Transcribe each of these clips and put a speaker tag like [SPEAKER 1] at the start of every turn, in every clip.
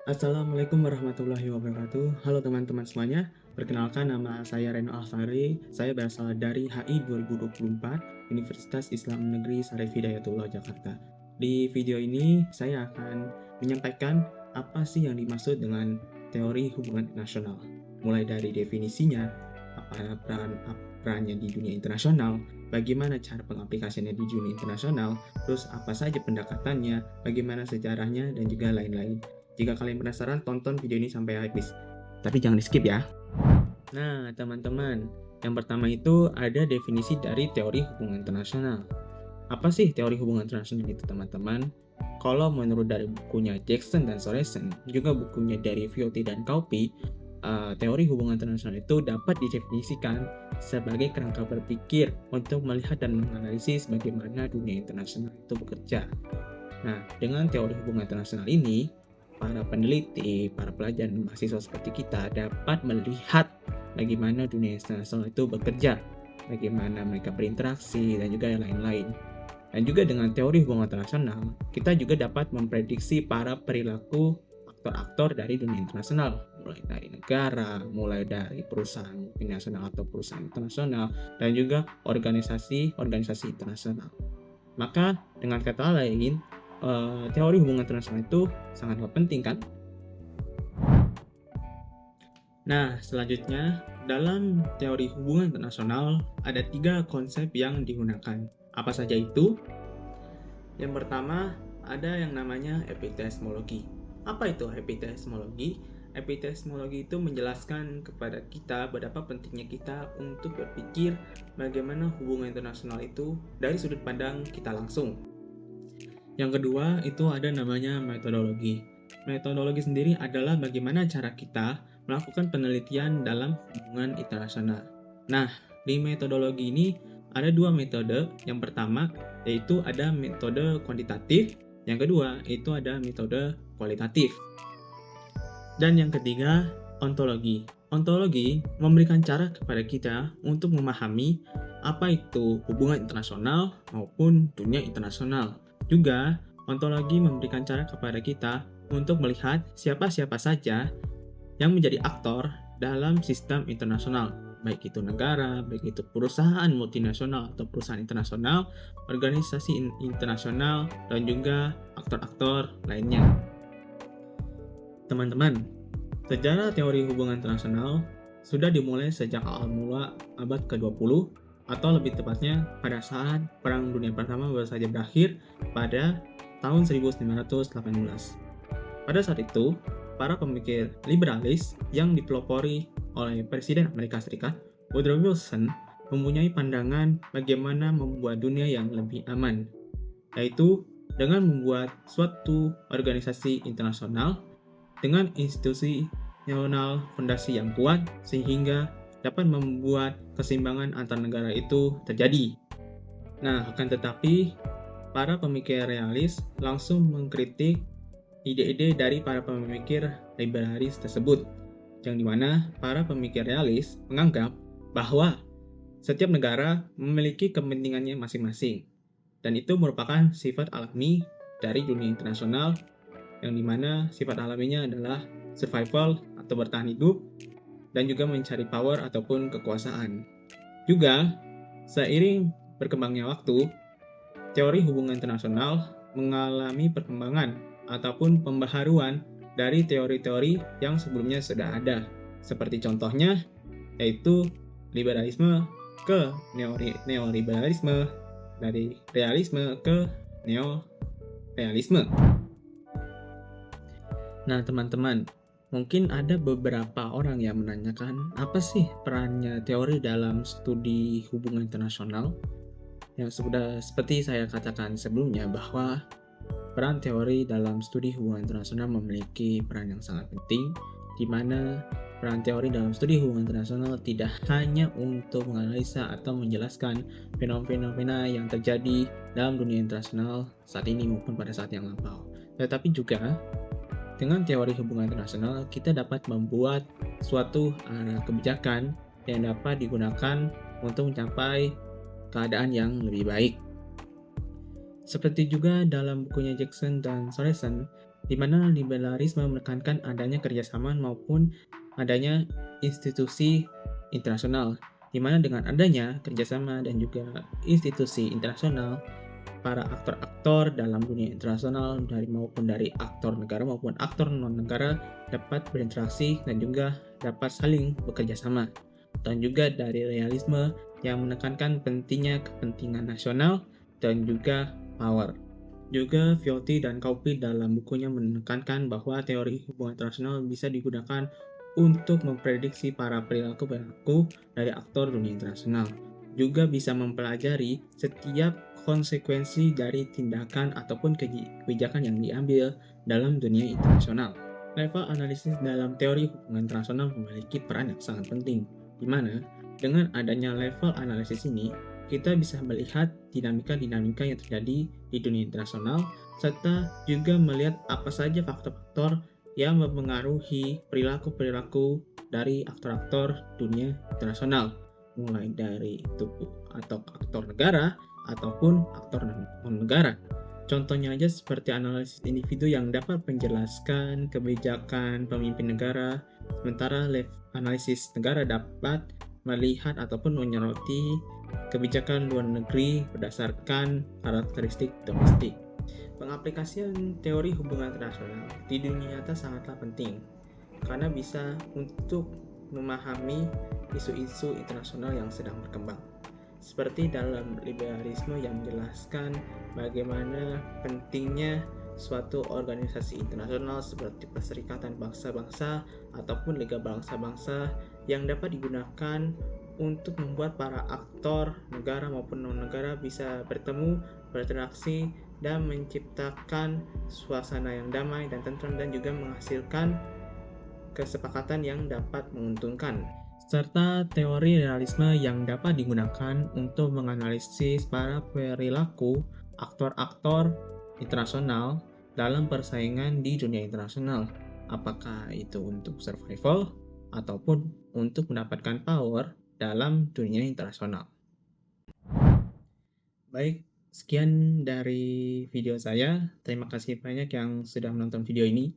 [SPEAKER 1] Assalamualaikum warahmatullahi wabarakatuh. Halo teman-teman semuanya. Perkenalkan nama saya Reno Alfari. Saya berasal dari HI 2024, Universitas Islam Negeri Syarif Hidayatullah Jakarta. Di video ini saya akan menyampaikan apa sih yang dimaksud dengan teori hubungan internasional. Mulai dari definisinya, perannya di dunia internasional, bagaimana cara pengaplikasiannya di dunia internasional, terus apa saja pendekatannya, bagaimana sejarahnya, dan juga lain-lain. Jika kalian penasaran, tonton video ini sampai habis. Tapi jangan di-skip ya. Nah, teman-teman, yang pertama itu ada definisi dari teori hubungan internasional. Apa sih teori hubungan internasional itu, teman-teman? Kalau menurut dari bukunya Jackson dan Sorensen, juga bukunya dari Viotti dan Kauppi, teori hubungan internasional itu dapat didefinisikan sebagai kerangka berpikir untuk melihat dan menganalisis bagaimana dunia internasional itu bekerja. Nah, dengan teori hubungan internasional ini, para peneliti, para pelajar, dan mahasiswa seperti kita dapat melihat bagaimana dunia internasional itu bekerja, bagaimana mereka berinteraksi, dan juga yang lain-lain. Dan juga dengan teori hubungan internasional, kita juga dapat memprediksi para perilaku aktor-aktor dari dunia internasional, mulai dari negara, mulai dari perusahaan multinasional atau perusahaan internasional, dan juga organisasi-organisasi internasional. Maka dengan kata lain, teori hubungan internasional itu sangatlah penting kan? Nah, selanjutnya dalam teori hubungan internasional ada 3 konsep yang digunakan. Apa saja itu? Yang pertama ada yang namanya epistemologi. Apa itu epistemologi? Epistemologi itu menjelaskan kepada kita betapa pentingnya kita untuk berpikir bagaimana hubungan internasional itu dari sudut pandang kita langsung. Yang kedua itu ada namanya metodologi. Metodologi sendiri adalah bagaimana cara kita melakukan penelitian dalam hubungan internasional. Nah, di metodologi ini ada 2 metode. Yang pertama yaitu ada metode kuantitatif, yang kedua itu ada metode kualitatif. Dan yang ketiga, ontologi. Ontologi memberikan cara kepada kita untuk memahami apa itu hubungan internasional maupun dunia internasional. Juga, ontologi memberikan cara kepada kita untuk melihat siapa-siapa saja yang menjadi aktor dalam sistem internasional, baik itu negara, baik itu perusahaan multinasional atau perusahaan internasional, organisasi internasional, dan juga aktor-aktor lainnya. Teman-teman, sejarah teori hubungan internasional sudah dimulai sejak awal mula abad ke-20, atau lebih tepatnya pada saat Perang Dunia Pertama baru saja berakhir pada tahun 1918. Pada saat itu, para pemikir liberalis yang dipelopori oleh Presiden Amerika Serikat, Woodrow Wilson, mempunyai pandangan bagaimana membuat dunia yang lebih aman, yaitu dengan membuat suatu organisasi internasional dengan institusional fondasi yang kuat sehingga dapat membuat keseimbangan antar negara itu terjadi. Nah, akan tetapi, para pemikir realis langsung mengkritik ide-ide dari para pemikir liberalis tersebut, yang dimana para pemikir realis menganggap bahwa setiap negara memiliki kepentingannya masing-masing, dan itu merupakan sifat alami dari dunia internasional, yang dimana sifat alaminya adalah survival atau bertahan hidup, dan juga mencari power ataupun kekuasaan. Juga, seiring berkembangnya waktu, teori hubungan internasional mengalami perkembangan ataupun pembaharuan dari teori-teori yang sebelumnya sudah ada. Seperti contohnya, yaitu liberalisme ke neoliberalisme, dari realisme ke neorealisme. Nah, teman-teman, mungkin ada beberapa orang yang menanyakan apa sih perannya teori dalam studi hubungan internasional? Yang sudah seperti saya katakan sebelumnya bahwa peran teori dalam studi hubungan internasional memiliki peran yang sangat penting, di mana peran teori dalam studi hubungan internasional tidak hanya untuk menganalisa atau menjelaskan fenomena yang terjadi dalam dunia internasional saat ini maupun pada saat yang lampau, tetapi juga dengan teori hubungan internasional, kita dapat membuat suatu arah kebijakan yang dapat digunakan untuk mencapai keadaan yang lebih baik. Seperti juga dalam bukunya Jackson dan Sorensen, di mana liberalisme menekankan adanya kerjasama maupun adanya institusi internasional, di mana dengan adanya kerjasama dan juga institusi internasional, para aktor-aktor dalam dunia internasional maupun dari aktor negara maupun aktor non-negara dapat berinteraksi dan juga dapat saling bekerja sama. Dan juga dari realisme yang menekankan pentingnya kepentingan nasional dan juga power. Juga Viotti dan Kauppi dalam bukunya menekankan bahwa teori hubungan internasional bisa digunakan untuk memprediksi para perilaku-perilaku dari aktor dunia internasional. Juga bisa mempelajari setiap konsekuensi dari tindakan ataupun kebijakan yang diambil dalam dunia internasional. Level analisis dalam teori hubungan internasional memiliki peran yang sangat penting, di mana dengan adanya level analisis ini, kita bisa melihat dinamika-dinamika yang terjadi di dunia internasional, serta juga melihat apa saja faktor-faktor yang mempengaruhi perilaku-perilaku dari aktor-aktor dunia internasional, mulai dari itu atau aktor negara ataupun aktor non-negara. Contohnya aja seperti analisis individu yang dapat menjelaskan kebijakan pemimpin negara, sementara analisis negara dapat melihat ataupun menyoroti kebijakan luar negeri berdasarkan karakteristik domestik. Pengaplikasian teori hubungan internasional di dunia nyata sangatlah penting karena bisa untuk memahami isu-isu internasional yang sedang berkembang. Seperti dalam liberalisme yang menjelaskan bagaimana pentingnya suatu organisasi internasional seperti Perserikatan Bangsa-Bangsa ataupun Liga Bangsa-Bangsa yang dapat digunakan untuk membuat para aktor negara maupun non-negara bisa bertemu, berinteraksi, dan menciptakan suasana yang damai dan tentram dan juga menghasilkan kesepakatan yang dapat menguntungkan. Serta teori realisme yang dapat digunakan untuk menganalisis para perilaku aktor-aktor internasional dalam persaingan di dunia internasional. Apakah itu untuk survival ataupun untuk mendapatkan power dalam dunia internasional. Baik, sekian dari video saya. Terima kasih banyak yang sudah menonton video ini.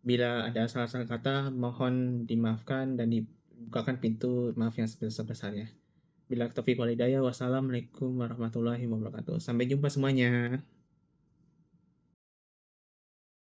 [SPEAKER 1] Bila ada salah-salah kata, mohon dimaafkan dan dibukakan pintu maaf yang sebesar-besarnya. Bila taufiq wal hidayah, wassalamualaikum warahmatullahi wabarakatuh. Sampai jumpa semuanya.